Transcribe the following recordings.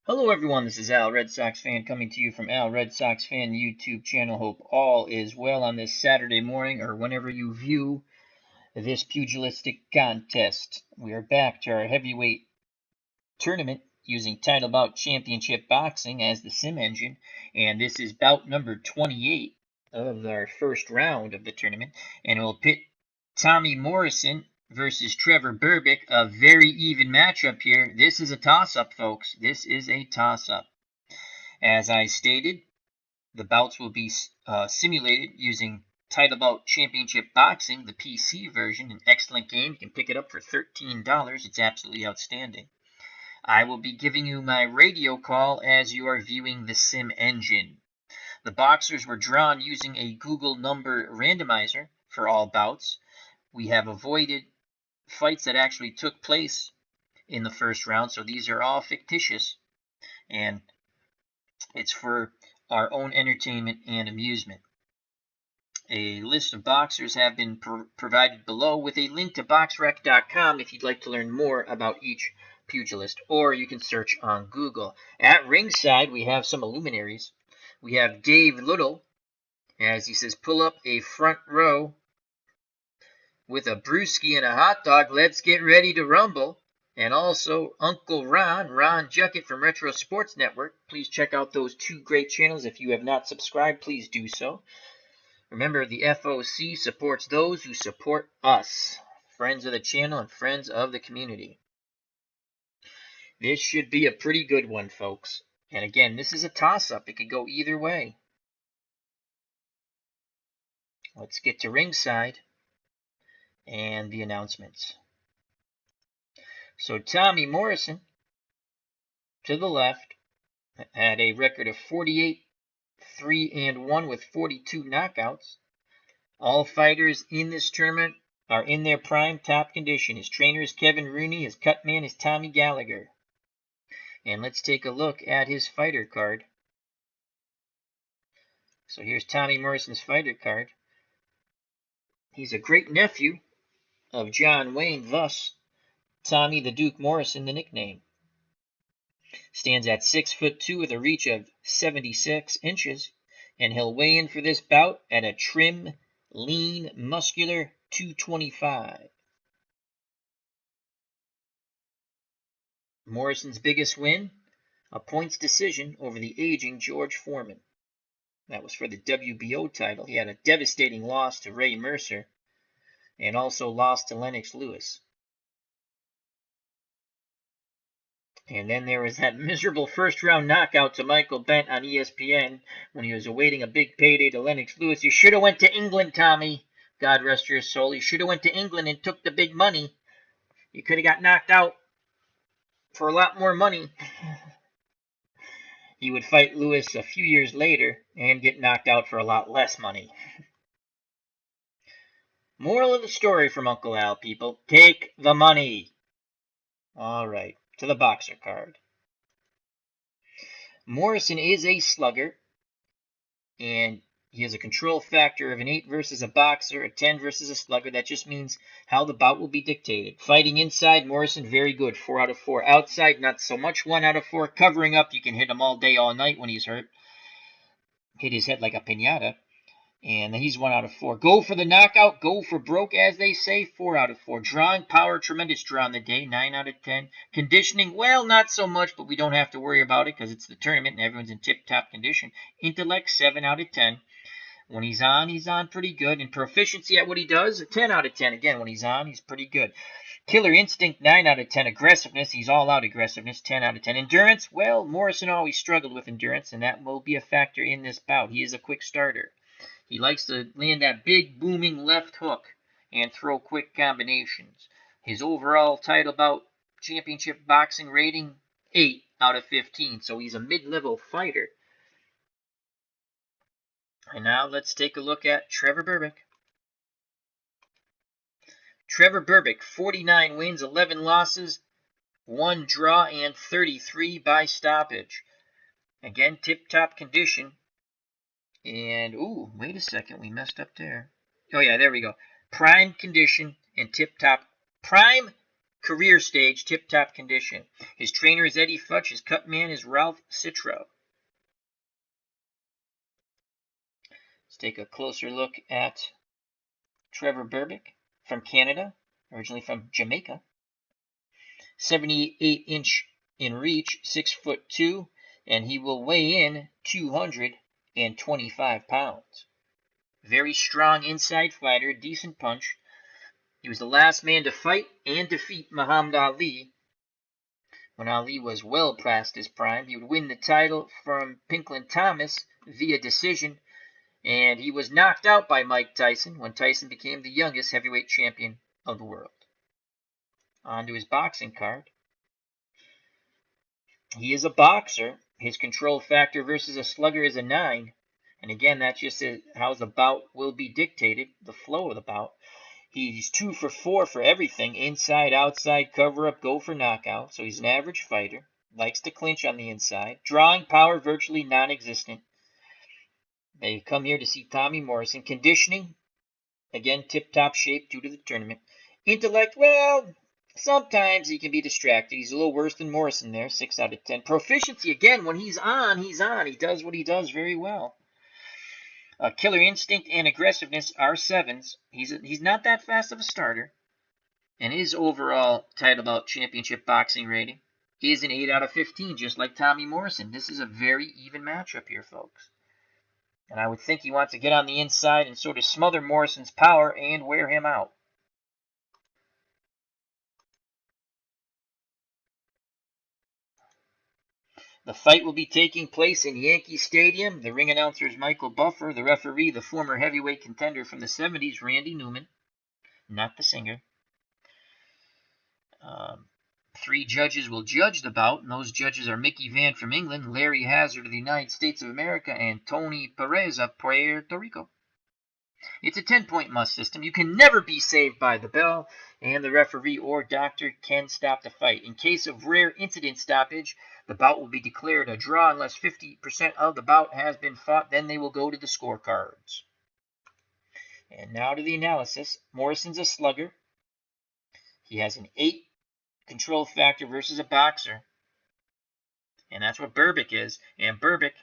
Hello everyone, this is Al, Red Sox fan, coming to you from Al, Red Sox fan YouTube channel. Hope all is well on this Saturday morning or whenever you view this pugilistic contest. We are back to our heavyweight tournament using Title Bout Championship Boxing as the sim engine, and this is bout number 28 of our first round of the tournament, and it will pit Tommy Morrison versus Trevor Berbick. A very even matchup here. This is a toss-up, folks. This is a toss-up. As I stated, the bouts will be simulated using Title Bout Championship Boxing, the PC version, an excellent game. You can pick it up for $13. It's absolutely outstanding. I will be giving you my radio call as you are viewing the sim engine. The boxers were drawn using a Google number randomizer for all bouts. We have avoided fights that actually took place in the first round, so these are all fictitious, and it's for our own entertainment and amusement. A list of boxers have been provided below with a link to boxrec.com if you'd like to learn more about each pugilist, or you can search on Google. At ringside, we have some luminaries. We have Dave Little, as he says, pull up a front row with a brewski and a hot dog. Let's get ready to rumble. And also Uncle Ron Juckett from Retro Sports Network. Please check out those two great channels. If you have not subscribed, please do so. Remember, the FOC supports those who support us, friends of the channel and friends of the community. This should be a pretty good one, folks. And again, this is a toss-up. It could go either way. Let's get to ringside and the announcements. So Tommy Morrison, to the left, had a record of 48-3-1 with 42 knockouts. All fighters in this tournament are in their prime top condition. His trainer is Kevin Rooney. His cut man is Tommy Gallagher. And let's take a look at his fighter card. So here's Tommy Morrison's fighter card. He's a great nephew of John Wayne, thus Tommy the Duke Morrison, the nickname. Stands at 6'2" with a reach of 76 inches, and he'll weigh in for this bout at a trim, lean, muscular 225. Morrison's biggest win, a points decision over the aging George Foreman. That was for the WBO title. He had a devastating loss to Ray Mercer and also lost to Lennox Lewis. And then there was that miserable first-round knockout to Michael Bent on ESPN when he was awaiting a big payday to Lennox Lewis. You should have went to England, Tommy. God rest your soul. You should have went to England and took the big money. You could have got knocked out for a lot more money. He would fight Lewis a few years later and get knocked out for a lot less money. Moral of the story from Uncle Al, people. Take the money. All right, to the boxer card. Morrison is a slugger, and he has a control factor of an 8 versus a boxer, a 10 versus a slugger. That just means how the bout will be dictated. Fighting inside, Morrison, very good, 4 out of 4. Outside, not so much, 1 out of 4. Covering up, you can hit him all day, all night when he's hurt. Hit his head like a piñata. And he's 1 out of 4. Go for the knockout. Go for broke, as they say. 4 out of 4. Drawing power, tremendous draw on the day. 9 out of 10. Conditioning, well, not so much, but we don't have to worry about it because it's the tournament and everyone's in tip-top condition. Intellect, 7 out of 10. When he's on pretty good. And proficiency at what he does, 10 out of 10. Again, when he's on, he's pretty good. Killer instinct, 9 out of 10. Aggressiveness, he's all out aggressiveness, 10 out of 10. Endurance, well, Morrison always struggled with endurance, and that will be a factor in this bout. He is a quick starter. He likes to land that big, booming left hook and throw quick combinations. His overall title bout championship boxing rating, 8 out of 15. So he's a mid-level fighter. And now let's take a look at Trevor Berbick. Trevor Berbick, 49 wins, 11 losses, 1 draw, and 33 by stoppage. Again, tip-top condition. And, ooh, wait a second, we messed up there. Oh, yeah, there we go. Prime condition and tip-top. Prime career stage, tip-top condition. His trainer is Eddie Futch. His cut man is Ralph Citro. Let's take a closer look at Trevor Berbick from Canada, originally from Jamaica. 78-inch in reach, 6'2", and he will weigh in 225 pounds. Very strong inside fighter, decent punch. He was the last man to fight and defeat Muhammad Ali when Ali was well past his prime. He would win the title from Pinklon Thomas via decision, and he was knocked out by Mike Tyson when Tyson became the youngest heavyweight champion of the world. On to his boxing card. He is a boxer. His control factor versus a slugger is a 9. And again, that's just how the bout will be dictated, the flow of the bout. He's 2 for 4 for everything, inside, outside, cover-up, go for knockout. So he's an average fighter, likes to clinch on the inside. Drawing power virtually non-existent. They come here to see Tommy Morrison. Conditioning, again, tip-top shape due to the tournament. Intellect, well, sometimes he can be distracted. He's a little worse than Morrison there, 6 out of 10. Proficiency, again, when he's on, he's on. He does what he does very well. Killer instinct and aggressiveness are 7s. He's not that fast of a starter. And his overall title bout championship boxing rating is an 8 out of 15, just like Tommy Morrison. This is a very even matchup here, folks. And I would think he wants to get on the inside and sort of smother Morrison's power and wear him out. The fight will be taking place in Yankee Stadium. The ring announcer is Michael Buffer. The referee, the former heavyweight contender from the 70s, Randy Newman, not the singer. 3 judges will judge the bout, and those judges are Mickey Vann from England, Larry Hazzard of the United States of America, and Tony Perez of Puerto Rico. It's a 10-point must system. You can never be saved by the bell, and the referee or doctor can stop the fight. In case of rare incident stoppage, the bout will be declared a draw unless 50% of the bout has been fought. Then they will go to the scorecards. And now to the analysis. Morrison's a slugger. He has an 8 control factor versus a boxer. And that's what Berbick is. And Berbick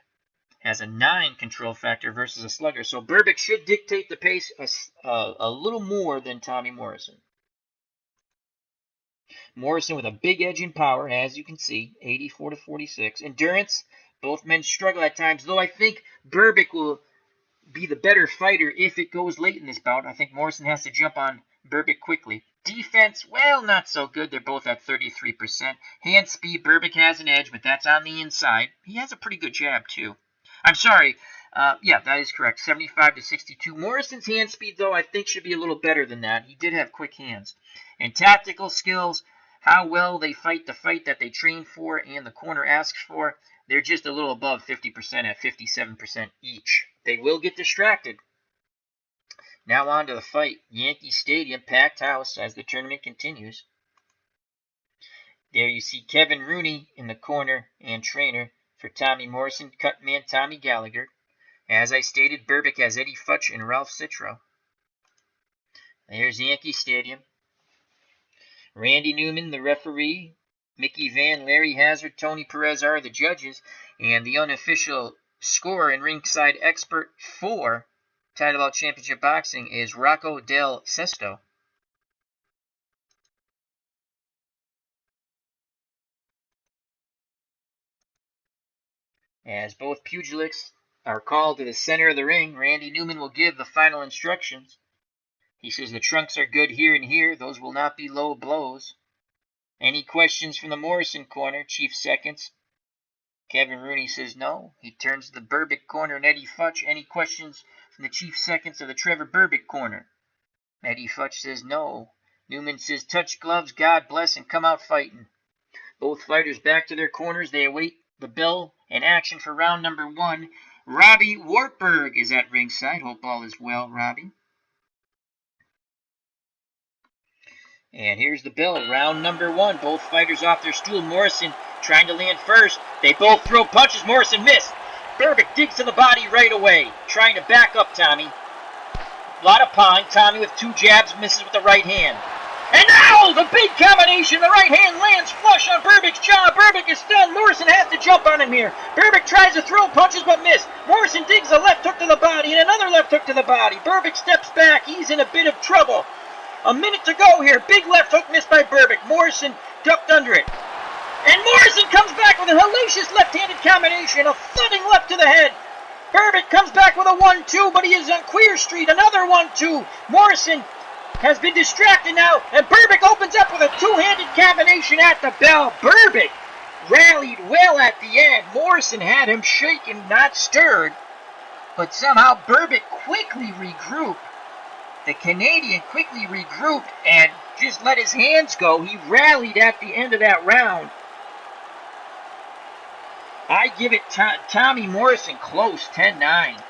has a 9 control factor versus a slugger. So Berbick should dictate the pace a little more than Tommy Morrison. Morrison with a big edge in power, as you can see, 84 to 46. Endurance, both men struggle at times, though I think Berbick will be the better fighter if it goes late in this bout. I think Morrison has to jump on Berbick quickly. Defense, well, not so good. They're both at 33%. Hand speed, Berbick has an edge, but that's on the inside. He has a pretty good jab, too. I'm sorry. Yeah, that is correct. 75 to 62. Morrison's hand speed, though, I think should be a little better than that. He did have quick hands. And tactical skills, how well they fight the fight that they train for and the corner asks for, they're just a little above 50% at 57% each. They will get distracted. Now on to the fight. Yankee Stadium, packed house as the tournament continues. There you see Kevin Rooney in the corner and trainer for Tommy Morrison, cut man Tommy Gallagher. As I stated, Berbick has Eddie Futch and Ralph Citro. There's Yankee Stadium. Randy Newman, the referee. Mickey Vann, Larry Hazzard, Tony Perez are the judges. And the unofficial scorer and ringside expert for Title Bout Championship Boxing is Rocco Del Sesto. As both pugilists are called to the center of the ring, Randy Newman will give the final instructions. He says the trunks are good here and here. Those will not be low blows. Any questions from the Morrison corner? Chief seconds. Kevin Rooney says no. He turns to the Berbick corner and Eddie Futch. Any questions from the chief seconds of the Trevor Berbick corner? Eddie Futch says no. Newman says touch gloves, God bless, and come out fighting. Both fighters back to their corners. They await the bell and action for round number 1. Robbie Wartburg is at ringside. Hope all is well, Robbie. And here's the bell. Round number 1. Both fighters off their stool. Morrison trying to land first. They both throw punches. Morrison missed. Berbick digs to the body right away, trying to back up Tommy. A lot of pawing. Tommy with 2 jabs, misses with the right hand. And now the big combination. The right hand lands flush on Berbick's jaw. Berbick is stunned. Morrison has to jump on him here. Berbick tries to throw punches but miss. Morrison digs a left hook to the body and another left hook to the body. Berbick steps back. He's in a bit of trouble. A minute to go here. Big left hook missed by Berbick. Morrison ducked under it. And Morrison comes back with a hellacious left-handed combination. A thudding left to the head. Berbick comes back with a 1-2, but he is on Queer Street. Another 1-2. Morrison has been distracted now, and Berbick opens up with a two-handed combination at the bell. Berbick rallied well at the end. Morrison had him shaken, not stirred, but somehow Berbick quickly regrouped. The Canadian quickly regrouped and just let his hands go. He rallied at the end of that round. I give it Tommy Morrison close, 10-9.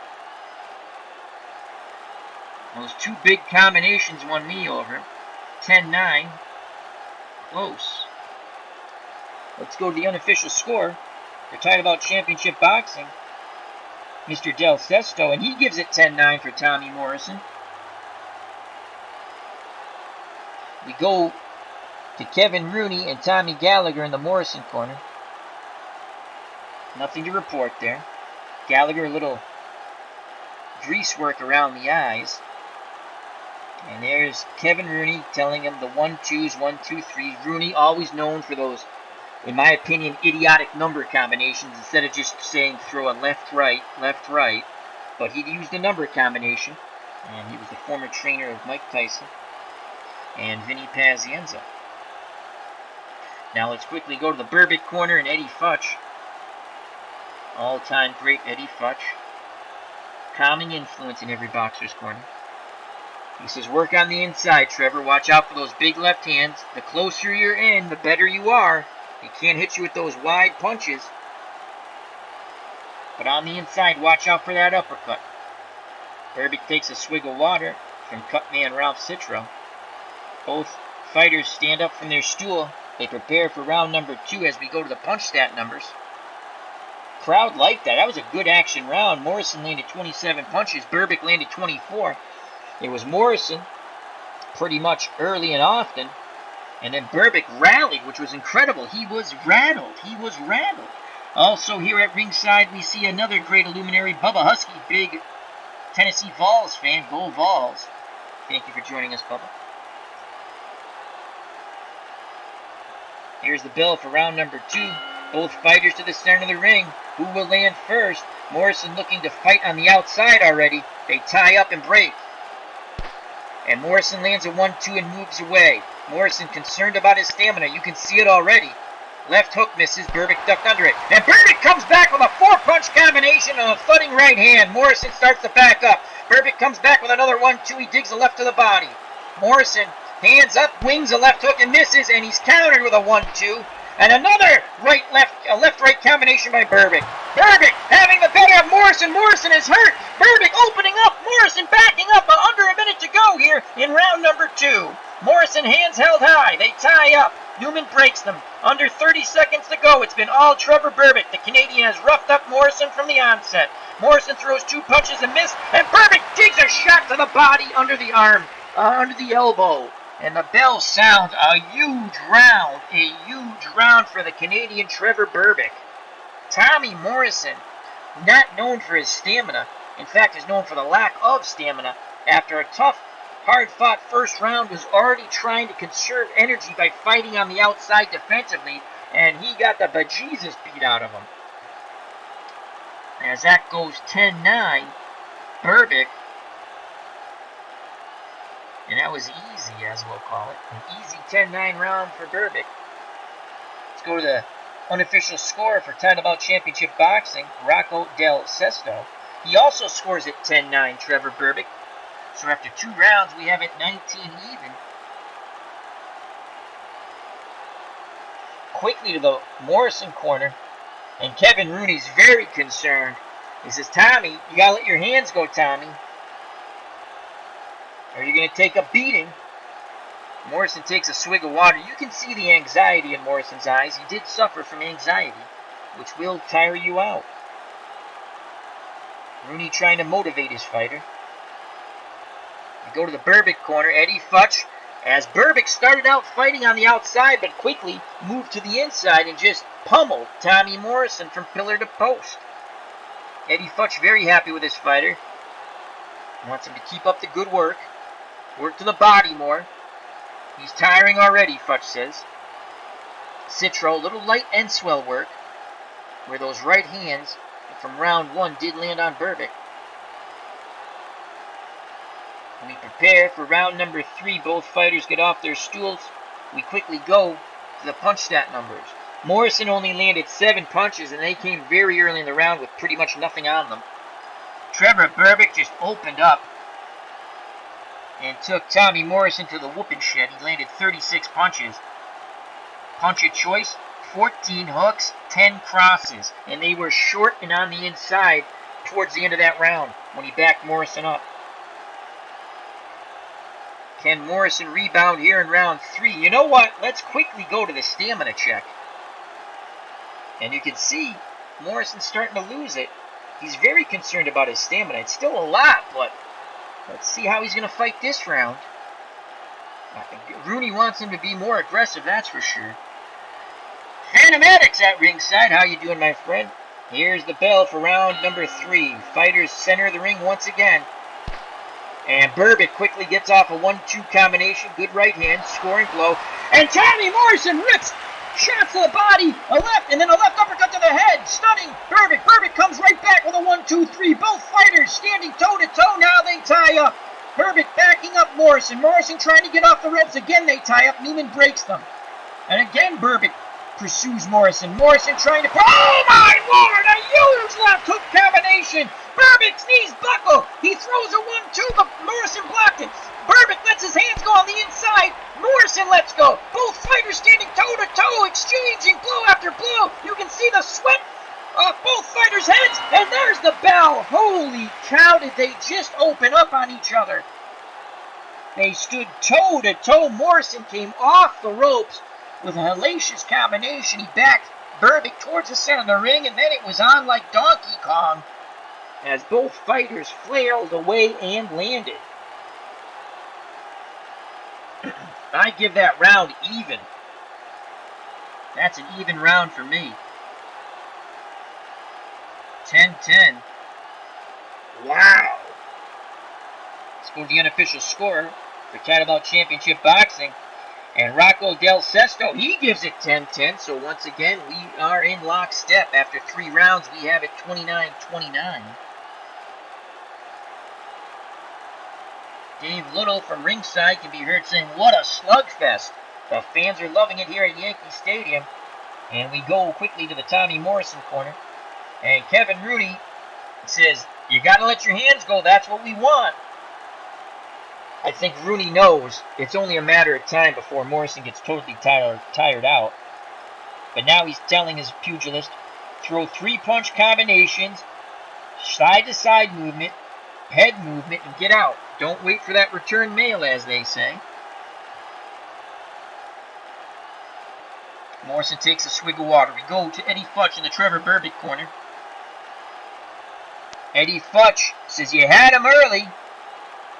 Those two big combinations won me over. 10-9. Close. Let's go to the unofficial score. They're talking about championship boxing. Mr. Del Sesto, and he gives it 10-9 for Tommy Morrison. We go to Kevin Rooney and Tommy Gallagher in the Morrison corner. Nothing to report there. Gallagher, a little grease work around the eyes. And there's Kevin Rooney telling him the 1-2s, 1-2-3. Rooney always known for those, in my opinion, idiotic number combinations instead of just saying throw a left-right. But he used a number combination. And he was the former trainer of Mike Tyson and Vinny Pazienza. Now let's quickly go to the Berbick corner and Eddie Futch. All-time great Eddie Futch. Calming influence in every boxer's corner. He says, work on the inside, Trevor. Watch out for those big left hands. The closer you're in, the better you are. He can't hit you with those wide punches. But on the inside, watch out for that uppercut. Berbick takes a swig of water from cutman Ralph Citro. Both fighters stand up from their stool. They prepare for round number 2 as we go to the punch stat numbers. Crowd liked that. That was a good action round. Morrison landed 27 punches. Berbick landed 24. It was Morrison pretty much early and often. And then Berbick rallied, which was incredible. He was rattled. Also here at ringside, we see another great luminary, Bubba Husky, big Tennessee Vols fan. Go Vols. Thank you for joining us, Bubba. Here's the bell for round number 2. Both fighters to the center of the ring. Who will land first? Morrison looking to fight on the outside already. They tie up and break. And Morrison lands a 1-2 and moves away. Morrison concerned about his stamina. You can see it already. Left hook misses. Berbick ducked under it. And Berbick comes back with a 4-punch combination and a thudding right hand. Morrison starts to back up. Berbick comes back with another 1-2. He digs a left to the body. Morrison hands up, wings a left hook and misses, and he's countered with a 1-2. And another left-right combination by Berbick. Berbick having the better of Morrison. Morrison is hurt. Berbick opening up. Morrison backing up. Under a minute to go here in round number 2. Morrison hands held high. They tie up. Newman breaks them. Under 30 seconds to go. It's been all Trevor Berbick. The Canadian has roughed up Morrison from the onset. Morrison throws 2 punches and miss. And Berbick digs a shot to the body under the arm, under the elbow. And the bell sounds a huge round for the Canadian Trevor Berbick. Tommy Morrison, not known for his stamina, in fact is known for the lack of stamina, after a tough, hard-fought first round was already trying to conserve energy by fighting on the outside defensively, and he got the bejesus beat out of him. As that goes 10-9, Berbick, and that was easy, as we'll call it. An easy 10-9 round for Berbick. Let's go to the unofficial score for Title Bout Championship Boxing, Rocco Del Sesto. He also scores at 10-9, Trevor Berbick. So after 2 rounds, we have it 19 even. Quickly to the Morrison corner, and Kevin Rooney's very concerned. He says, Tommy, you gotta let your hands go, Tommy. Or you're going to take a beating. Morrison takes a swig of water. You can see the anxiety in Morrison's eyes. He did suffer from anxiety, which will tire you out. Rooney trying to motivate his fighter. We go to the Berbick corner. Eddie Futch as Berbick started out fighting on the outside but quickly moved to the inside and just pummeled Tommy Morrison from pillar to post. Eddie Futch very happy with his fighter. Wants him to keep up the good work. Work to the body more. He's tiring already, Futch says. Citro, a little light end swell work, where those right hands from round 1 did land on Berbick. We prepare for round number 3. Both fighters get off their stools. We quickly go to the punch stat numbers. Morrison only landed 7 punches, and they came very early in the round with pretty much nothing on them. Trevor Berbick just opened up and took Tommy Morrison to the whooping shed. He landed 36 punches. Punch of choice, 14 hooks, 10 crosses, and they were short and on the inside towards the end of that round when he backed Morrison up. Can Morrison rebound here in round 3? You know what? Let's quickly go to the stamina check. And you can see Morrison's starting to lose it. He's very concerned about his stamina. It's still a lot, but let's see how he's going to fight this round. Rooney wants him to be more aggressive, that's for sure. Phantom Addict's at ringside. How you doing, my friend? Here's the bell for round number 3. Fighters center of the ring once again. And Berbick quickly gets off a 1-2 combination. Good right hand, scoring blow. And Tommy Morrison rips shots to the body, a left, and then a left uppercut to the head. Stunning Berbick. Berbick comes right back with a 1-2-3. Both fighters standing toe-to-toe. Now they tie up. Berbick backing up Morrison. Morrison trying to get off the ropes. Again they tie up. Neiman breaks them. And again Berbick pursues Morrison. Morrison trying to... Oh my lord! A huge left hook combination! Berbick's knees buckle! He throws a 1-2, but Morrison blocked it. Berbick lets his hands go on the inside. Morrison lets go. Both fighters standing toe-to-toe, exchanging blow after blow. You can see the sweat off both fighters' heads, and there's the bell. Holy cow, did they just open up on each other. They stood toe-to-toe. Morrison came off the ropes with a hellacious combination. He backed Berbick towards the center of the ring, and then it was on like Donkey Kong as both fighters flailed away and landed. I give that round even. That's an even round for me. 10-10. Wow. Let's go to the unofficial score for Catamount Championship Boxing. And Rocco Del Sesto, he gives it 10-10. So once again, we are in lockstep. After 3 rounds, we have it 29-29. Dave Little from ringside can be heard saying, "What a slugfest." The fans are loving it here at Yankee Stadium. And we go quickly to the Tommy Morrison corner. And Kevin Rooney says, "You got to let your hands go. That's what we want." I think Rooney knows it's only a matter of time before Morrison gets totally tired out. But now he's telling his pugilist, throw 3-punch combinations, side-to-side movement, head movement, and get out. Don't wait for that return mail, as they say. Morrison takes a swig of water. We go to Eddie Futch in the Trevor Berbick corner. Eddie Futch says, "You had him early.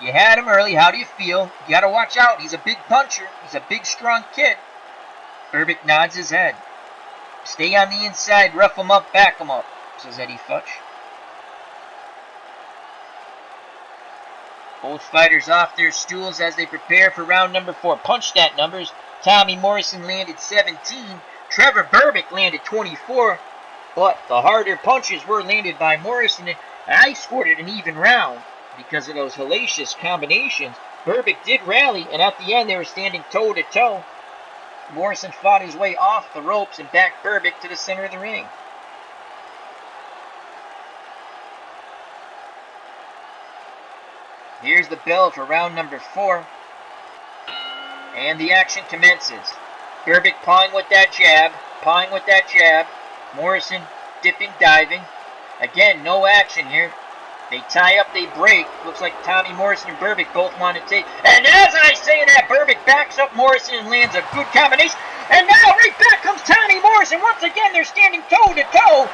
You had him early. How do you feel? You got to watch out. He's a big puncher. He's a big, strong kid." Berbick nods his head. "Stay on the inside. Rough him up. Back him up," says Eddie Futch. Both fighters off their stools as they prepare for round number 4. Punch stat numbers. Tommy Morrison landed 17. Trevor Berbick landed 24. But the harder punches were landed by Morrison. And I scored it an even round because of those hellacious combinations. Berbick did rally, and at the end they were standing toe-to-toe. Morrison fought his way off the ropes and backed Berbick to the center of the ring. Here's the bell for round number 4. And the action commences. Berbick pawing with that jab. Morrison dipping, diving. Again, no action here. They tie up, they break. Looks like Tommy Morrison and Berbick both want to take. And as I say that, Berbick backs up Morrison and lands a good combination. And now right back comes Tommy Morrison. Once again, they're standing toe-to-toe.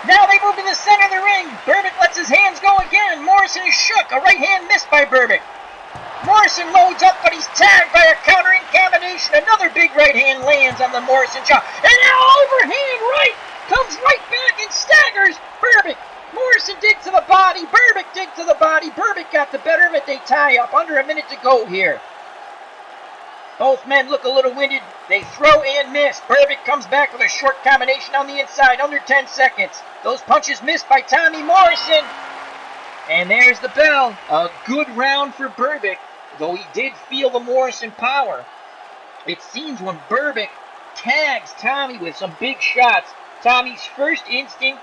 Now they move to the center of the ring. Berbick lets his hands go again. Morrison is shook. A right hand missed by Berbick. Morrison loads up, but he's tagged by a countering combination. Another big right hand lands on the Morrison jaw. And now overhand right comes right back and staggers Berbick. Morrison dig to the body. Berbick dig to the body. Berbick got the better of it. They tie up. Under a minute to go here. Both men look a little winded. They throw and miss. Berbick comes back with a short combination on the inside. Under 10 seconds. Those punches missed by Tommy Morrison. And there's the bell. A good round for Berbick, though he did feel the Morrison power. It seems when Berbick tags Tommy with some big shots, Tommy's first instinct,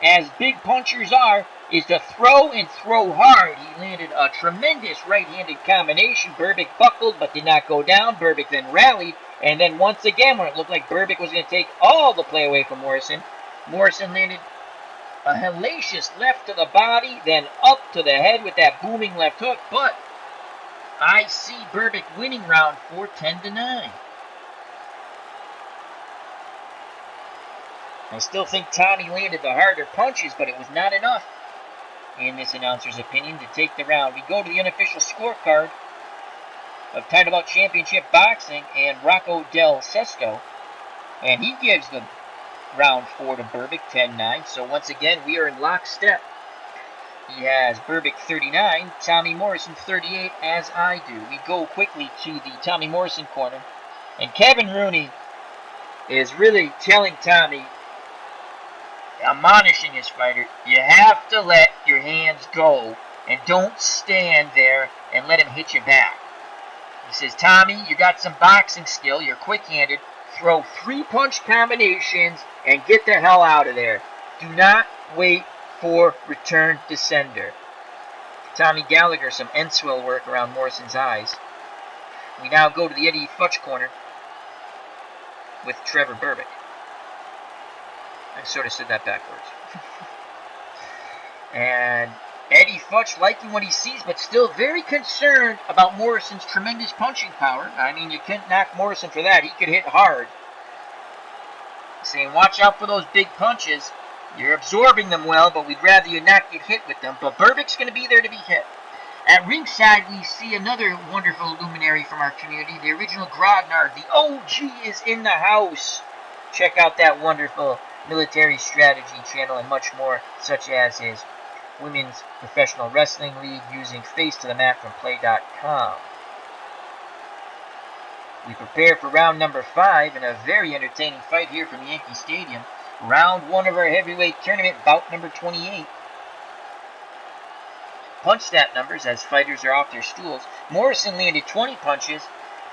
as big punchers are, is to throw and throw hard. He landed a tremendous right-handed combination. Berbick buckled but did not go down. Berbick then rallied, and then once again, when it looked like Berbick was going to take all the play away from Morrison, Morrison landed a hellacious left to the body, then up to the head with that booming left hook. But I see Berbick winning round 4, 10-9. I still think Tommy landed the harder punches, but it was not enough, in this announcer's opinion, to take the round. We go to the unofficial scorecard of Title Bout Championship Boxing and Rocco Del Sesto, and he gives the round 4 to Berbick, 10-9. So once again, we are in lockstep. He has Berbick 39, Tommy Morrison 38, as I do. We go quickly to the Tommy Morrison corner, and Kevin Rooney is really telling Tommy, admonishing his fighter, you have to let your hands go and don't stand there and let him hit you back. He says, Tommy, you got some boxing skill, you're quick-handed, throw 3-punch combinations and get the hell out of there. Do not wait for return to sender. Tommy Gallagher, some Enswell work around Morrison's eyes. We now go to the Eddie Futch corner with Trevor Berbick. I sort of said that backwards. And Eddie Futch liking what he sees, but still very concerned about Morrison's tremendous punching power. I mean, you can't knock Morrison for that. He could hit hard. Saying, watch out for those big punches. You're absorbing them well, but we'd rather you not get hit with them. But Berbick's going to be there to be hit. At ringside, we see another wonderful luminary from our community, the original Grodnar. The OG is in the house. Check out that wonderful military strategy channel and much more, such as his Women's Professional Wrestling League using Face to the Mat from Play.com. We prepare for round number 5 in a very entertaining fight here from Yankee Stadium. Round 1 of our heavyweight tournament, bout number 28. Punch stat numbers as fighters are off their stools. Morrison landed 20 punches,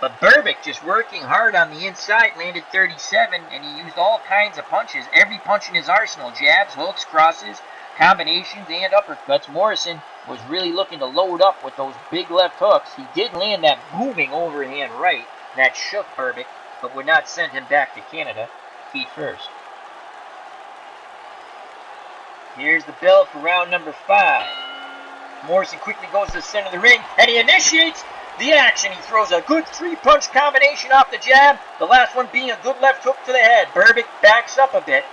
but Berbick, just working hard on the inside, landed 37, and he used all kinds of punches. Every punch in his arsenal, jabs, hooks, crosses, combinations, and uppercuts. Morrison was really looking to load up with those big left hooks. He did land that booming overhand right that shook Berbick, but would not send him back to Canada feet first. Here's the bell for round number 5. Morrison quickly goes to the center of the ring, and he initiates the action. He throws a good 3-punch combination off the jab, the last one being a good left hook to the head. Berbick backs up a bit.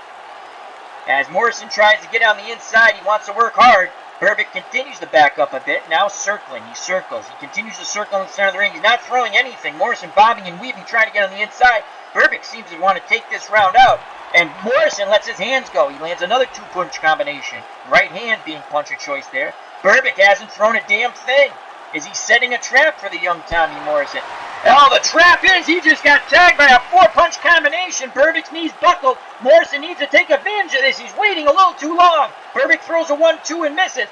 As Morrison tries to get on the inside, he wants to work hard. Berbick continues to back up a bit, now circling. He circles. He continues to circle in the center of the ring. He's not throwing anything. Morrison bobbing and weaving, trying to get on the inside. Berbick seems to want to take this round out, and Morrison lets his hands go. He lands another 2-punch combination. Right hand being punch of choice there. Berbick hasn't thrown a damn thing. Is he setting a trap for the young Tommy Morrison? Oh, the trap is he just got tagged by a 4-punch combination. Berbick's knees buckled. Morrison needs to take advantage of this. He's waiting a little too long. Berbick throws a 1-2 and misses.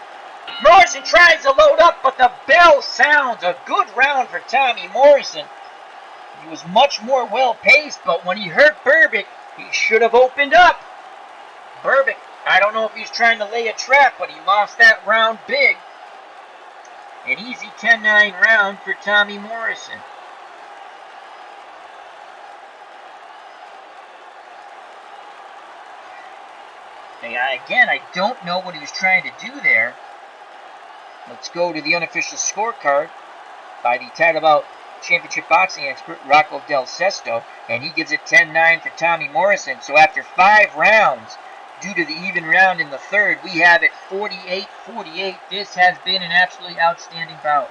Morrison tries to load up, but the bell sounds. A good round for Tommy Morrison. He was much more well-paced, but when he hurt Berbick, he should have opened up. Berbick, I don't know if he's trying to lay a trap, but he lost that round big. An easy 10-9 round for Tommy Morrison. Again, I don't know what he was trying to do there. Let's go to the unofficial scorecard by the Title Bout Championship boxing expert, Rocco Del Sesto, and he gives it 10-9 for Tommy Morrison. So after 5 rounds, due to the even round in the third, we have it 48-48. This has been an absolutely outstanding bout.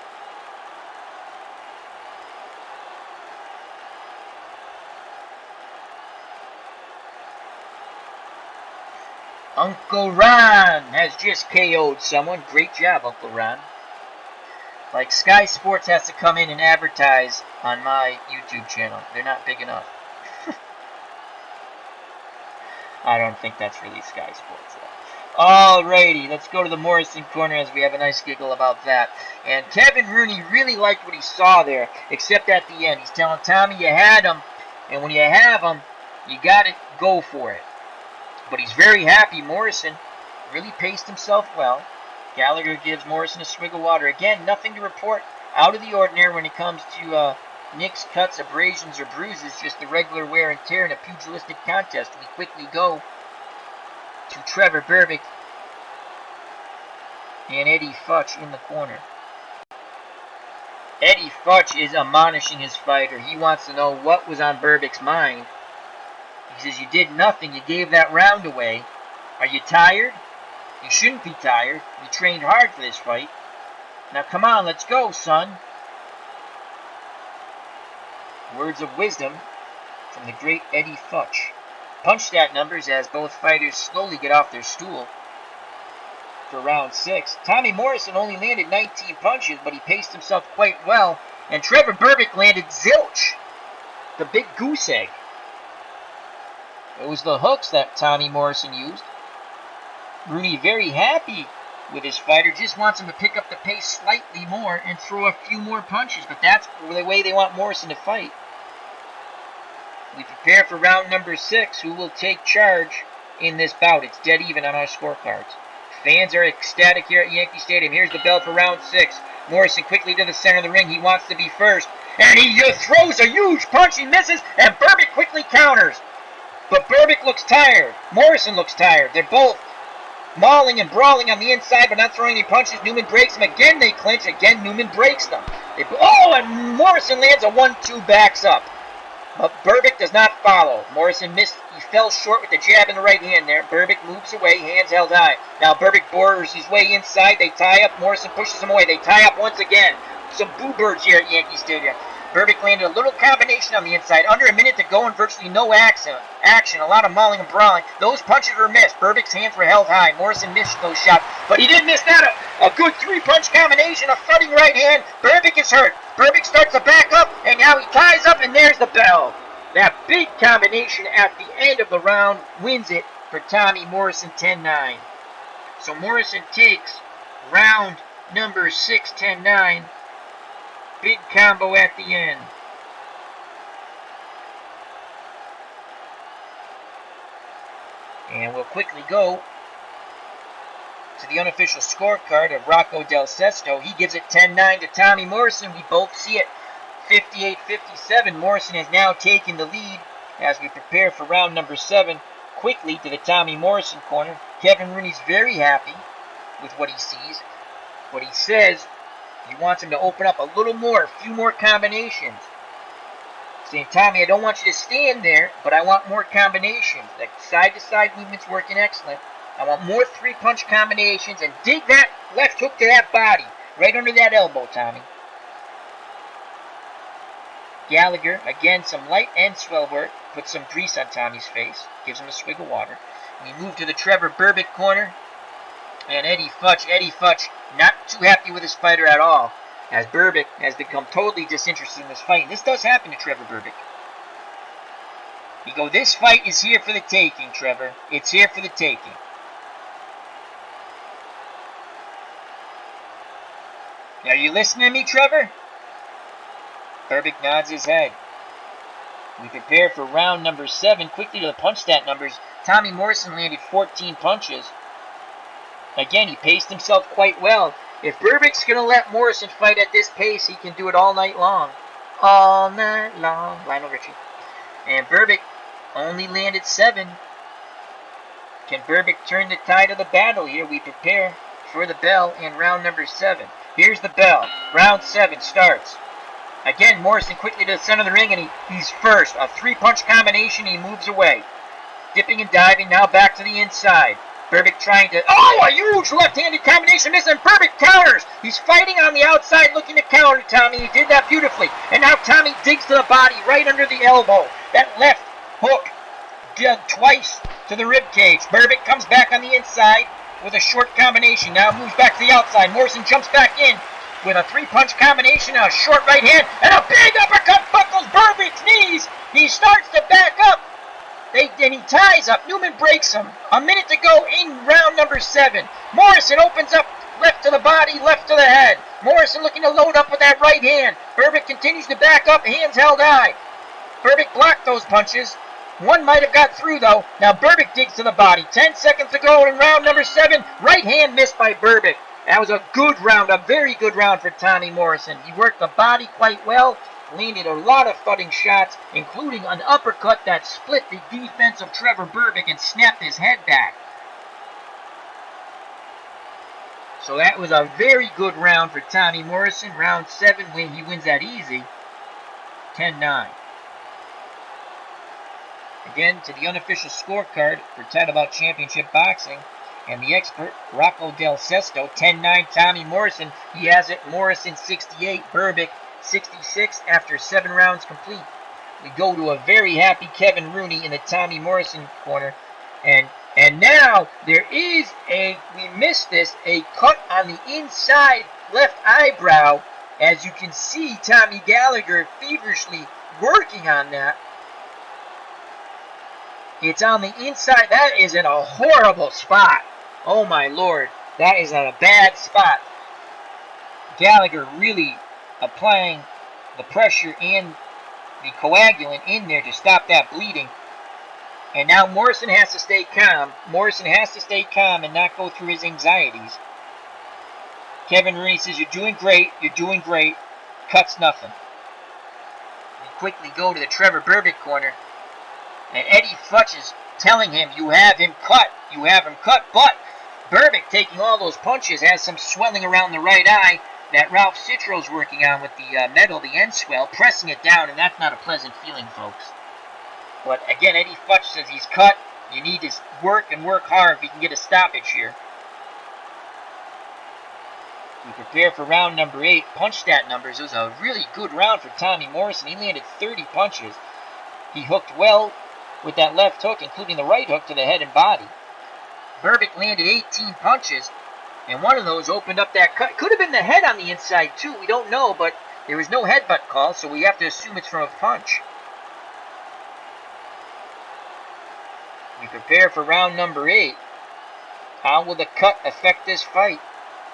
Uncle Ron has just KO'd someone. Great job, Uncle Ron. Like, Sky Sports has to come in and advertise on my YouTube channel. They're not big enough. I don't think that's really Sky Sports, though. Alrighty, let's go to the Morrison corner as we have a nice giggle about that. And Kevin Rooney really liked what he saw there, except at the end. He's telling Tommy you had him, and when you have him, you got to go for it. But he's very happy. Morrison really paced himself well. Gallagher gives Morrison a swig of water. Again, nothing to report out of the ordinary when it comes to nicks, cuts, abrasions, or bruises. Just the regular wear and tear in a pugilistic contest. We quickly go to Trevor Berbick and Eddie Futch in the corner. Eddie Futch is admonishing his fighter. He wants to know what was on Berbick's mind. He says, you did nothing. You gave that round away. Are you tired? You shouldn't be tired. You trained hard for this fight. Now come on, let's go, son. Words of wisdom from the great Eddie Futch. Punch stat numbers as both fighters slowly get off their stool for round 6. Tommy Morrison only landed 19 punches, but he paced himself quite well. And Trevor Berbick landed zilch, the big goose egg. It was the hooks that Tommy Morrison used. Rooney very happy with his fighter, just wants him to pick up the pace slightly more and throw a few more punches, but that's the way they want Morrison to fight. We prepare for round number 6, who will take charge in this bout. It's dead even on our scorecards. Fans are ecstatic here at Yankee Stadium. Here's the bell for round 6. Morrison quickly to the center of the ring. He wants to be first, and he throws a huge punch. He misses, and Berbick quickly counters. But Berbick looks tired. Morrison looks tired. They're both mauling and brawling on the inside, but not throwing any punches. Newman breaks them. Again, they clinch. Again, Newman breaks them. And Morrison lands a 1-2, backs up. But Berbick does not follow. Morrison missed. He fell short with the jab in the right hand there. Berbick moves away, hands held high. Now Berbick bores his way inside. They tie up. Morrison pushes him away. They tie up once again. Some boo birds here at Yankee Stadium. Berbick landed a little combination on the inside. Under a minute to go and virtually no action. A lot of mauling and brawling. Those punches were missed. Berbick's hands were held high. Morrison missed those shots. But he didn't miss that. A good 3-punch combination. A thudding right hand. Berbick is hurt. Berbick starts to back up. And now he ties up. And there's the bell. That big combination at the end of the round wins it for Tommy Morrison 10-9. So Morrison takes round number 6, 10-9. Big combo at the end. And we'll quickly go to the unofficial scorecard of Rocco Del Sesto. He gives it 10-9 to Tommy Morrison. We both see it 58-57. Morrison has now taken the lead as we prepare for round number 7. Quickly to the Tommy Morrison corner. Kevin Rooney's very happy with what he sees. What he says, he wants him to open up a little more, a few more combinations. Saying, Tommy, I don't want you to stand there, but I want more combinations. That side-to-side movement's working excellent. I want more 3-punch combinations, and dig that left hook to that body, right under that elbow, Tommy. Gallagher, again, some light and swell work, puts some grease on Tommy's face, gives him a swig of water. We move to the Trevor Berbick corner, and Eddie Futch, not too happy with his fighter at all, as Berbick has become totally disinterested in this fight. And this does happen to Trevor Berbick. You go, this fight is here for the taking, Trevor. It's here for the taking. Are you listening to me, Trevor? Berbick nods his head. We prepare for round number 7. Quickly to the punch stat numbers. Tommy Morrison landed 14 punches. Again, he paced himself quite well. If Berbick's going to let Morrison fight at this pace, he can do it all night long. All night long. Lionel Richie. And Berbick only landed 7. Can Berbick turn the tide of the battle here? We prepare for the bell in round number 7. Here's the bell. Round 7 starts. Again, Morrison quickly to the center of the ring, and he's first. A 3-punch combination, he moves away. Dipping and diving, now back to the inside. Berbick trying to... Oh, a huge left-handed combination miss, and Berbick counters. He's fighting on the outside, looking to counter Tommy. He did that beautifully. And now Tommy digs to the body, right under the elbow. That left hook dug twice to the rib cage. Berbick comes back on the inside with a short combination. Now moves back to the outside. Morrison jumps back in with a three-punch combination, a short right hand, and a big uppercut buckles Berbick's knees. He starts to back up. Then he ties up. Newman breaks him. A minute to go in round number 7. Morrison opens up left to the body, left to the head. Morrison looking to load up with that right hand. Berbick continues to back up, hands held high. Berbick blocked those punches. One might have got through, though. Now Berbick digs to the body. 10 seconds to go in round number 7. Right hand missed by Berbick. That was a good round, a very good round for Tommy Morrison. He worked the body quite well, landed a lot of thudding shots, including an uppercut that split the defense of Trevor Berbick and snapped his head back. So that was a very good round for Tommy Morrison. Round 7, when he wins that easy, 10-9. Again, to the unofficial scorecard for Title Bout Championship Boxing, and the expert, Rocco Del Sesto, 10-9 Tommy Morrison. He has it, Morrison 68, Berbick 66 after 7 rounds complete. We go to a very happy Kevin Rooney in the Tommy Morrison corner. And now there is we missed this, a cut on the inside left eyebrow. As you can see, Tommy Gallagher feverishly working on that. It's on the inside. That is in a horrible spot. Oh my lord, that is at a bad spot. Gallagher really applying the pressure and the coagulant in there to stop that bleeding. And now Morrison has to stay calm. Morrison has to stay calm and not go through his anxieties. Kevin Rooney says, "You're doing great, you're doing great." Cuts nothing. We quickly go to the Trevor Berbick corner. And Eddie Futch is telling him, you have him cut, but Berbick, taking all those punches, has some swelling around the right eye that Ralph Citro's working on with the metal, the end swell, pressing it down, and that's not a pleasant feeling, folks. But again, Eddie Futch says he's cut. You need to work and work hard if you can get a stoppage here. We prepare for round number 8. Punch stat numbers. It was a really good round for Tommy Morrison. He landed 30 punches. He hooked well with that left hook, including the right hook to the head and body. Berbick landed 18 punches, and one of those opened up that cut. Could have been the head on the inside, too. We don't know, but there was no headbutt call, so we have to assume it's from a punch. We prepare for round number 8. How will the cut affect this fight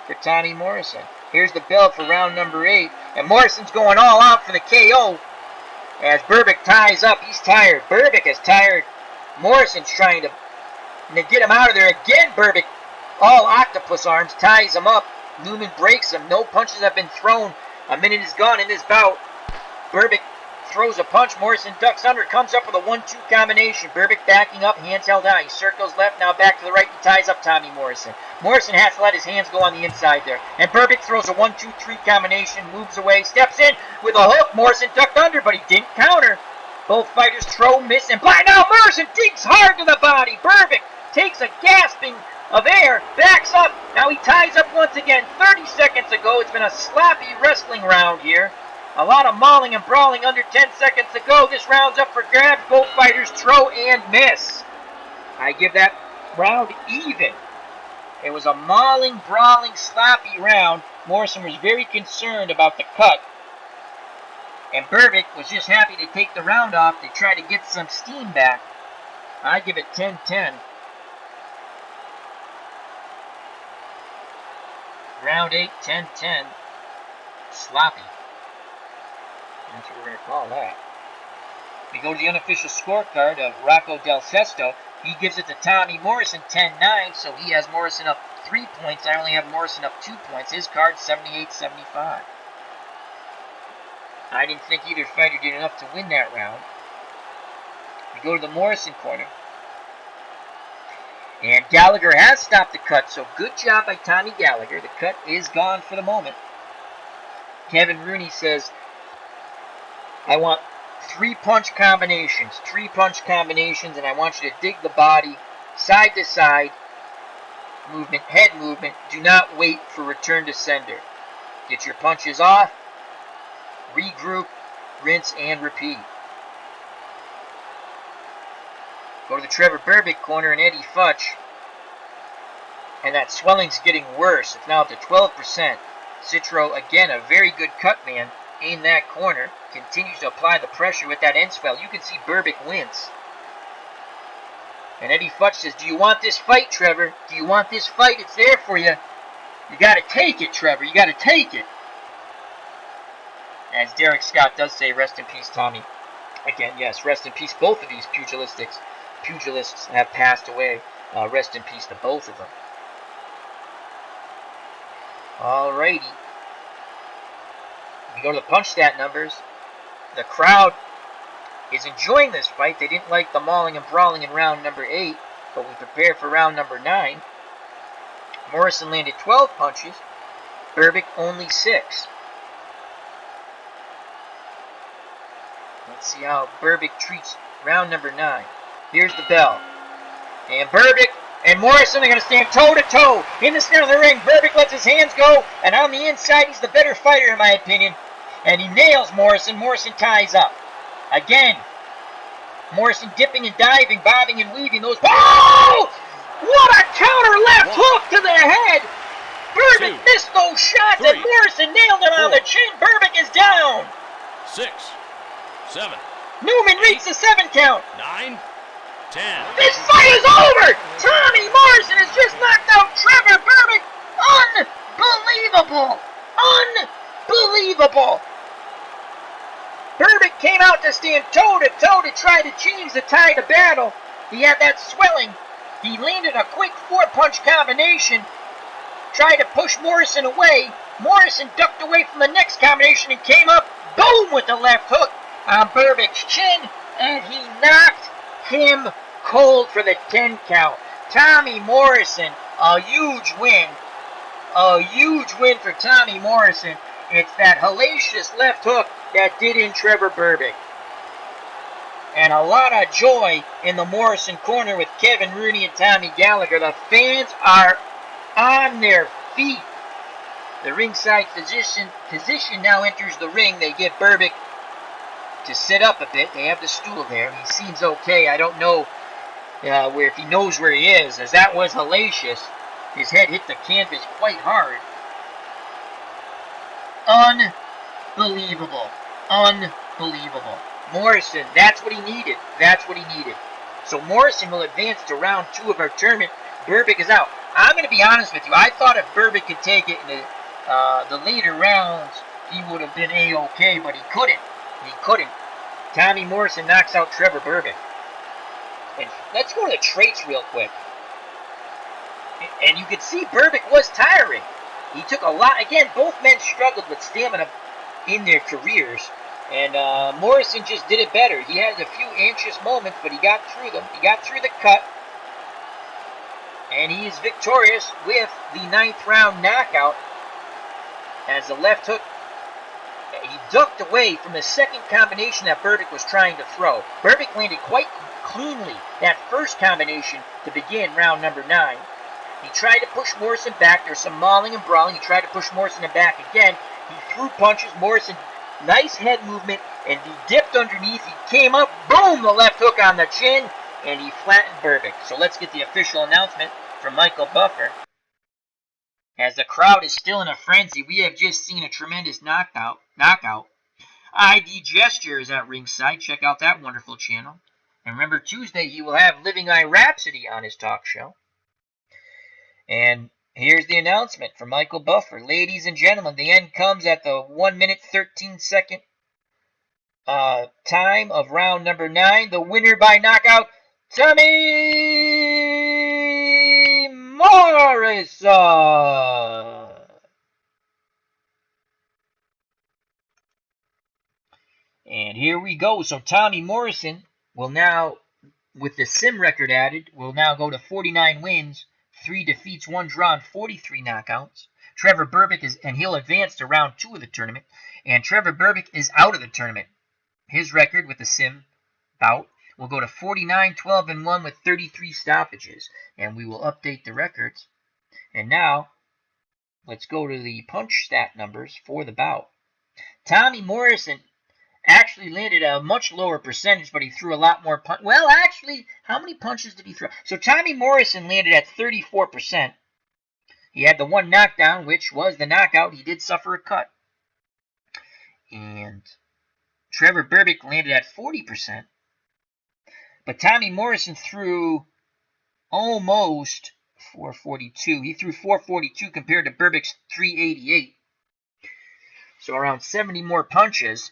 for Tommy Morrison? Here's the bell for round number 8, and Morrison's going all out for the KO. As Berbick ties up, he's tired. Berbick is tired. Morrison's trying to get him out of there. Again, Berbick, all octopus arms, ties him up. Newman breaks him. No punches have been thrown. A minute is gone in this bout. Berbick throws a punch. Morrison ducks under, comes up with a 1-2 combination. Berbick backing up, hands held high. He circles left, now back to the right, and ties up Tommy Morrison. Morrison has to let his hands go on the inside there. And Berbick throws a 1-2-3 combination, moves away, steps in with a hook. Morrison ducked under, but he didn't counter. Both fighters throw, miss, and blind. Now Morrison digs hard to the body. Berbick takes a gasping of air, backs up. Now he ties up once again. 30 seconds ago, it's been a sloppy wrestling round here. A lot of mauling and brawling under 10 seconds to go. This round's up for grabs. Both fighters throw and miss. I give that round even. It was a mauling, brawling, sloppy round. Morrison was very concerned about the cut. And Berbick was just happy to take the round off to try to get some steam back. I give it 10-10. Round 8, 10-10. Sloppy. That's what we're going to call that. We go to the unofficial scorecard of Rocco Del Sesto. He gives it to Tommy Morrison 10-9, so he has Morrison up 3 points. I only have Morrison up 2 points. His card 78-75. I didn't think either fighter did enough to win that round. We go to the Morrison corner. And Gallagher has stopped the cut, so good job by Tommy Gallagher. The cut is gone for the moment. Kevin Rooney says, I want 3-punch combinations, and I want you to dig the body side to side, movement, head movement. Do not wait for return to sender. Get your punches off, regroup, rinse, and repeat. Go to the Trevor Berbick corner and Eddie Futch. And that swelling's getting worse. It's now up to 12%. Citro, again, a very good cut man in that corner. Continues to apply the pressure with that end swell. You can see Berbick wince. And Eddie Futch says, do you want this fight, Trevor? Do you want this fight? It's there for you. You got to take it, Trevor. You got to take it. As Derek Scott does say, rest in peace, Tommy. Again, yes, rest in peace. Both of these pugilists have passed away. Rest in peace to both of them. Alrighty. We go to the punch stat numbers. The crowd is enjoying this fight. They didn't like the mauling and brawling in round number 8, but we prepare for round number 9. Morrison landed 12 punches. Berbick only 6. Let's see how Berbick treats round number 9. Here's the bell. And Berbick and Morrison are going to stand toe-to-toe in the center of the ring. Berbick lets his hands go, and on the inside, he's the better fighter, in my opinion. And he nails Morrison. Morrison ties up. Again, Morrison dipping and diving, bobbing and weaving those. Oh! What a counter left hook to the head! Berbick missed those shots, and Morrison nailed him on the chin. Berbick is down. 6, 7. Newman reached the 7 count. 9, 10. This fight is over! Tommy Morrison has just knocked out Trevor Berbick. Unbelievable! Unbelievable! Berbick came out to stand toe-to-toe to try to change the tide of battle. He had that swelling. He landed a quick 4-punch combination. Tried to push Morrison away. Morrison ducked away from the next combination and came up, boom, with the left hook on Berbick's chin, and he knocked him cold for the 10 count. Tommy Morrison, a huge win. A huge win for Tommy Morrison. It's that hellacious left hook that did in Trevor Berbick. And a lot of joy in the Morrison corner with Kevin Rooney and Tommy Gallagher. The fans are on their feet. The ringside physician now enters the ring. They get Berbick to sit up a bit. They have the stool there. He seems okay. I don't know if he knows where he is, as that was hellacious. His head hit the canvas quite hard. Unbelievable. Unbelievable. Morrison, that's what he needed. That's what he needed. So Morrison will advance to round 2 of our tournament. Berbick is out. I'm going to be honest with you. I thought if Berbick could take it in the later rounds, he would have been A-okay, but he couldn't. He couldn't. Tommy Morrison knocks out Trevor Berbick. And let's go to the traits real quick. And you can see Berbick was tiring. He took a lot. Again, both men struggled with stamina in their careers. And Morrison just did it better. He had a few anxious moments, but he got through them. He got through the cut. And he is victorious with the 9th round knockout. As the left hook, he ducked away from the second combination that Berbick was trying to throw. Berbick landed quite cleanly that first combination to begin round number 9. He tried to push Morrison back. There's some mauling and brawling. He tried to push Morrison back again. He threw punches. Morrison, nice head movement, and he dipped underneath. He came up, boom, the left hook on the chin, and he flattened Berbick. So let's get the official announcement from Michael Buffer. As the crowd is still in a frenzy, we have just seen a tremendous knockout. ID Gesture is at ringside. Check out that wonderful channel. And remember, Tuesday he will have Living Eye Rhapsody on his talk show. And here's the announcement from Michael Buffer. Ladies and gentlemen, the end comes at the 1 minute 13 second time of round number 9. The winner by knockout, Tommy Morrison. And here we go. So Tommy Morrison will now, with the sim record added, will now go to 49 wins, 3 defeats, 1 draw, and 43 knockouts. Trevor Berbick and he'll advance to round 2 of the tournament. And Trevor Berbick is out of the tournament. His record with the sim bout will go to 49, 12, and 1 with 33 stoppages. And we will update the records. And now, let's go to the punch stat numbers for the bout. Tommy Morrison actually landed a much lower percentage, but he threw a lot more punch. Well, actually, how many punches did he throw? So Tommy Morrison landed at 34%. He had the one knockdown, which was the knockout. He did suffer a cut. And Trevor Berbick landed at 40%. But Tommy Morrison threw almost 442. He threw 442 compared to Berbick's 388. So around 70 more punches.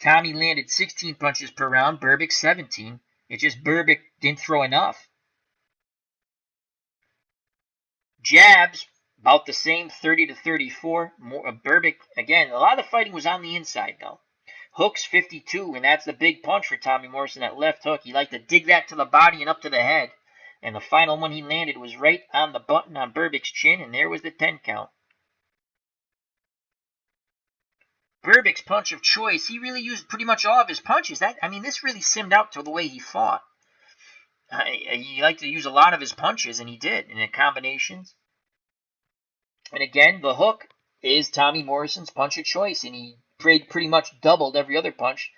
Tommy landed 16 punches per round, Berbick 17. It's just Berbick didn't throw enough. Jabs, about the same, 30 to 34. Berbick, again, a lot of the fighting was on the inside, though. Hooks, 52, and that's the big punch for Tommy Morrison, that left hook. He liked to dig that to the body and up to the head. And the final one he landed was right on the button on Berbick's chin, and there was the 10 count. Berbick's punch of choice, he really used pretty much all of his punches. This really simmed out to the way he fought. He liked to use a lot of his punches, and he did, in the combinations. And again, the hook is Tommy Morrison's punch of choice, and he pretty much doubled every other punch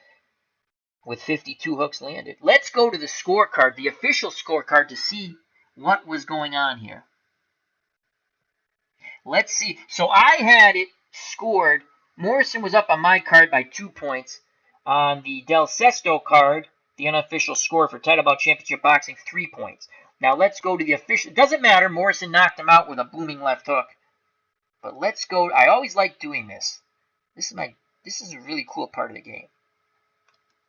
with 52 hooks landed. Let's go to the scorecard, the official scorecard, to see what was going on here. Let's see. So I had it scored. Morrison was up on my card by 2 points. On the Del Sesto card, the unofficial score for Title Bout Championship Boxing, 3 points. Now let's go to the official. It doesn't matter. Morrison knocked him out with a booming left hook. But let's go. I always like doing this. This is a really cool part of the game.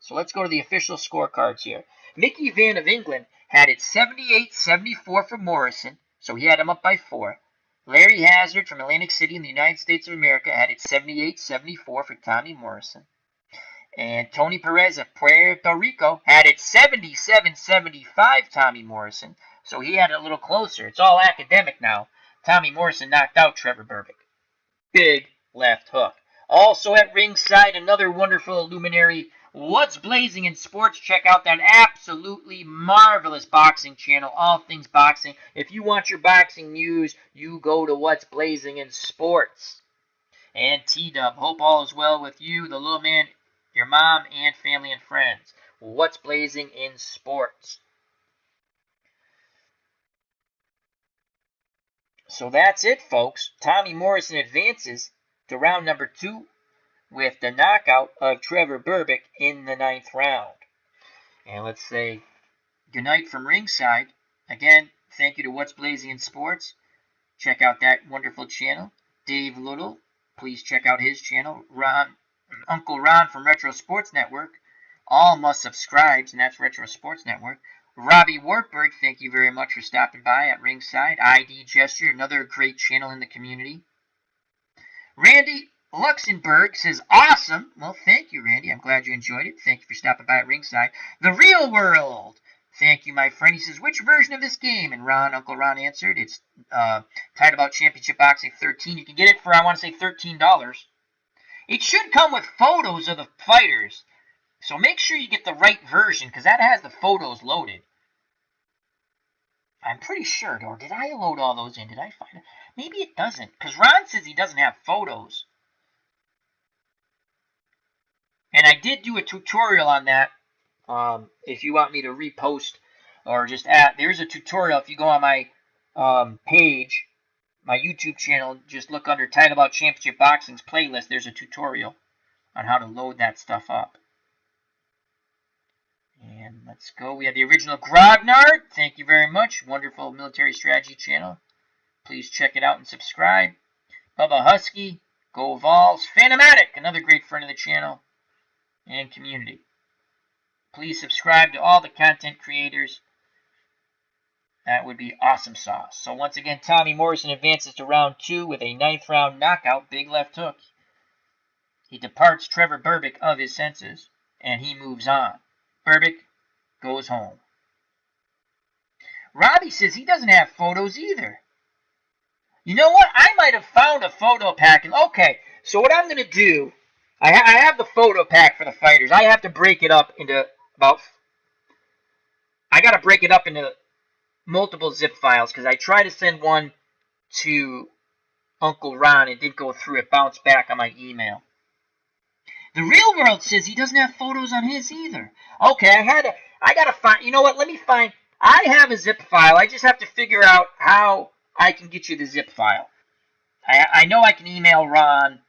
So let's go to the official scorecards here. Mickey Van of England had it 78-74 for Morrison, so he had him up by 4. Larry Hazard from Atlantic City in the United States of America had it 78-74 for Tommy Morrison. And Tony Perez of Puerto Rico had it 77-75 Tommy Morrison, so he had it a little closer. It's all academic now. Tommy Morrison knocked out Trevor Berbick. Big left hook. Also at ringside, another wonderful luminary. What's Blazing in Sports? Check out that absolutely marvelous boxing channel, All Things Boxing. If you want your boxing news, you go to What's Blazing in Sports. And T-Dub, hope all is well with you, the little man, your mom, and family and friends. What's Blazing in Sports? So that's it, folks. Tommy Morrison advances to round number 2 with the knockout of Trevor Berbick in the 9th round. And let's say goodnight from ringside. Again, thank you to What's Blazing in Sports. Check out that wonderful channel. Dave Little, please check out his channel. Uncle Ron from Retro Sports Network. All must subscribe, and that's Retro Sports Network. Robbie Wartburg, thank you very much for stopping by at ringside. ID Gesture, another great channel in the community. Randy Luxembourg says, awesome. Well, thank you, Randy. I'm glad you enjoyed it. Thank you for stopping by at ringside. The Real World. Thank you, my friend. He says, which version of this game? And Uncle Ron answered, it's Title Bout Championship Boxing 13. You can get it for, I want to say, $13. It should come with photos of the fighters. So make sure you get the right version, because that has the photos loaded. I'm pretty sure, or did I load all those in? Did I find it? Maybe it doesn't, because Ron says he doesn't have photos. And I did do a tutorial on that. If you want me to repost or just add, there's a tutorial. If you go on my page, my YouTube channel, just look under Title Bout Championship Boxing's playlist. There's a tutorial on how to load that stuff up. And let's go. We have the original Grognard. Thank you very much. Wonderful military strategy channel. Please check it out and subscribe. Bubba Husky. Go Vols. Phantomatic. Another great friend of the channel and community. Please subscribe to all the content creators. That would be awesome sauce. So once again, Tommy Morrison advances to round 2 with a 9th round knockout. Big left hook. He departs Trevor Berbick of his senses. And he moves on. Berbick goes home. Robbie says he doesn't have photos either. You know what? I might have found a photo pack. Okay, so what I'm going to do, I have the photo pack for the fighters. I have to break it up into multiple zip files, because I try to send one to Uncle Ron. It didn't go through. It bounced back on my email. The Real World says he doesn't have photos on his either. Okay, I gotta find, you know what, let me find, I have a zip file. I just have to figure out how I can get you the zip file. I know I can email Ron,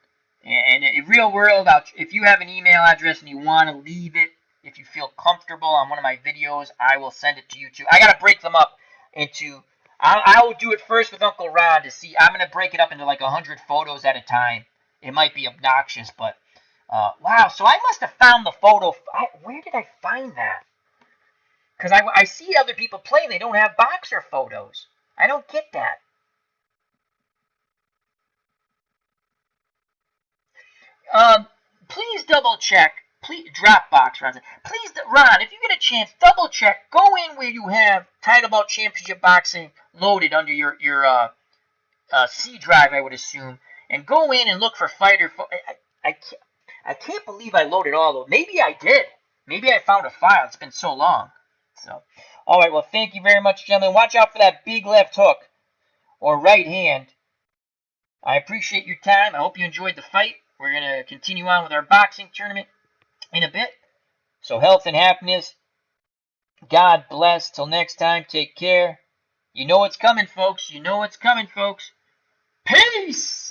and in Real World, if you have an email address and you want to leave it, if you feel comfortable on one of my videos, I will send it to you too. I got to break them up into, I will do it first with Uncle Ron to see. I'm going to break it up into like 100 photos at a time. It might be obnoxious, but wow. So I must have found the photo. Where did I find that? Because I see other people play, they don't have boxer photos. I don't get that. Please double check. Please, Dropbox, Ron. Please, Ron, if you get a chance, double check. Go in where you have Title Bout Championship Boxing loaded under your C drive, I would assume, and go in and look for fighter. I can't believe I loaded all of them. Maybe I did. Maybe I found a file. It's been so long. So, all right. Well, thank you very much, gentlemen. Watch out for that big left hook or right hand. I appreciate your time. I hope you enjoyed the fight. We're going to continue on with our boxing tournament in a bit. So health and happiness. God bless. Till next time, take care. You know what's coming, folks. You know what's coming, folks. Peace!